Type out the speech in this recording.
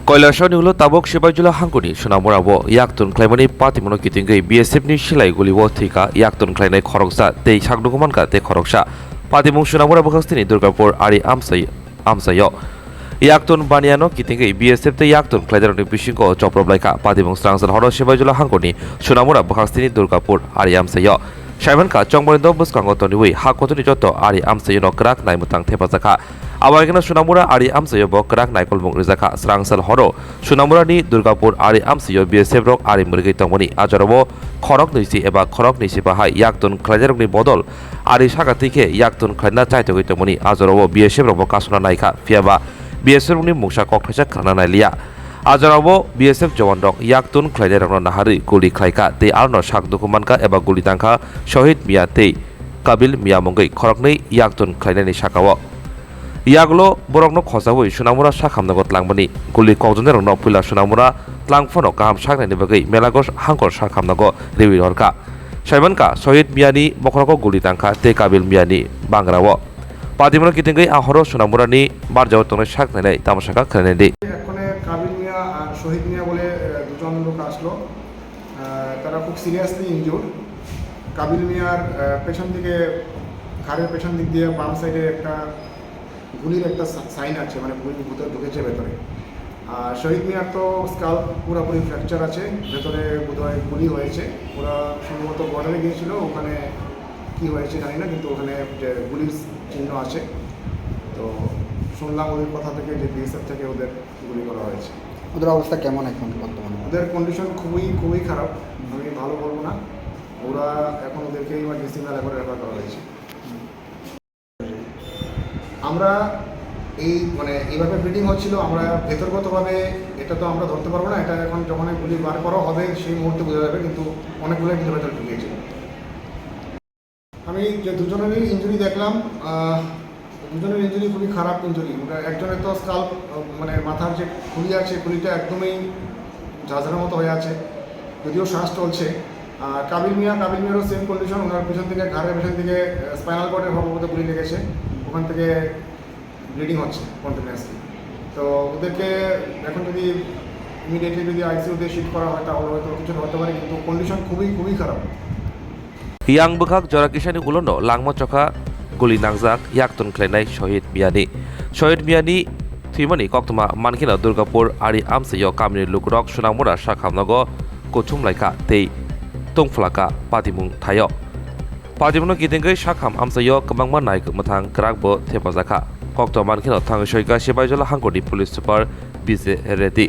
কৈলাসनि उलो ताबक सिबायजुला हांगुनि सोनामुराबो याक्तन क्लाइमानि पातिमनो कितिंगै बिएसएफनि सिलाय गुलिबो थैका याक्तन क्लाइनाय खरकसा तै सागदुगमानका तै खरकसा पातिमुं सोनामुरा बखास्तिनि दुर्गापुर आरि आमसायो याक्तन बानियानो कितिंगै बिएसएफ तै याक्तन क्लाइदारनि बिसिंको चप्रबलायका पातिमुं स्रांसल हरो सिबायजुला हांगुनि सोनामुरा बखास्तिनि दुर्गापुर आरि आमसायो साइमनका चंबरिन्द बुस्कांगो तनिवै हाकतनि जत आरि आमसायो नकराक नायमुतां थेपाजाखा आबायगना सुनामुरा आरि आमसायो बकराक नायकलबुं रिजाखा स्रांसल हरो सुनामुरानि दुर्गापुर आरि आमसायो बिएसएफ रक आरि मुरगै तंगमनि आजारबो खरक नैसि एबा खरक नैसि बाहाय याक्तन क्लाइजारनि बदल आरि सागातिखे याक्तन क्लाइना चाइतगै तंगमनि आजारबो बिएसएफ रक कासना नायखा फियाबा बिएसएफ नि मुंसा ककथायसा खाना नायलिया आजारावबो बिएसएफ जवान रक याक्तन क्लाइजारनो नाहारि गुलि क्लाइका ते आरनो सागदुकुमानका एबा गुलि तांखा शहीद मिया ते काबिल मिया मंगै खरकनै याक्तन क्लाइनानि साकाव यागलो बरकनो खसावै सुनामुरा साखामनगत लांबनि गुलि कजनेरनो फैला सुनामुरा लांफनो गाहाम सागनायनि बागै मेलागस हांकर साखामनगो रिविल हरका साइमनका शहीद मियानि बखरको गुलि तांखा ते काबिल मियानि बांग्राव पादिमनो कितिंगै आहरो सुनामुरानि बारजाव तंनाय सागनायनाय तामाशाका खालायनायदि এখানে কাবিল মিয়া আর শহীদ মিয়া বলে দুজন লোক আসলো তারা খুব সিরিয়াসলি ইনজুর্ড কাবিল মিয়ার পেছন দিকে ঘাড়ের পেছন দিক দিয়ে বাম সাইডে একটা গুলির একটা সাইন আছে মানে গুলি ভিতরে ঢুকেছে ভেতরে আর শহীদ মিয়ার তো স্কাল পুরোপুরি ফ্র্যাকচার আছে ভেতরে বোধহয় গুলি হয়েছে ওরা সম্ভবত বর্ডারে গিয়েছিল ওখানে কি হয়েছে জানি না কিন্তু ওখানে যে গুলির চিহ্ন আছে তো শুনলাম ওদের কথা থেকে যে বিএসএফ থেকে ওদের গুলি করা হয়েছে। ওদের অবস্থা কেমন এখন বর্তমানে? ওদের কন্ডিশন খুবই খারাপ, আমি ভালো বলবো না। ওরা এখন ওদেরকে ইমার্জেন্সি মেলা রেফার করা হয়েছে। আমরা এইভাবে ব্লিডিং হচ্ছিল, আমরা ভেতরগতভাবে এটা তো আমরা ধরতে পারবো না, এটা এখন যখন গুলি বার করা হবে সেই মুহূর্তে বোঝা যাবে, কিন্তু অনেকগুলো কিন্তু ভেতরে ঢুকিয়েছিল। আমি যে দুজনেরই ইঞ্জুরি দেখলাম, দুজনের ইঞ্জুরি খুবই খারাপ ইঞ্জুরি। একজনের তো স্কাল মানে মাথার যে খুলি আছে খুলিটা একদমই ঝাঁঝরার মতো হয়ে আছে, যদিও শ্বাস চলছে। আর কাবিল মিয়ারও সেম কন্ডিশন, ওনার পেছন থেকে ঘাড়ের পেছন থেকে স্পাইনাল কর্ডের সম্ভবত গুলি লেগেছে, ওখান থেকে ব্লিডিং হচ্ছে কন্টিনিউয়াসলি। তো ওদেরকে এখন যদি ইমিডিয়েটলি যদি আইসিইউতে শিফট করা হয় তাহলে হয়তো কিছু হতে পারে, কিন্তু কন্ডিশন খুবই খারাপ। yang bekak jorakisani ulono langmo chokha guli nangjak yaktun khlainai shahid miyani thimani koktoma mankina durgapur ari amsayo kamni lukrok sunamura sakhamnago kochum laika tei tongflaka patimung thayo patimuno gidengai sakham amsayo kabangma naik mathang krakbo thepajaka koktoma mankina thangsoika sibaijala hangkoni police super bise redi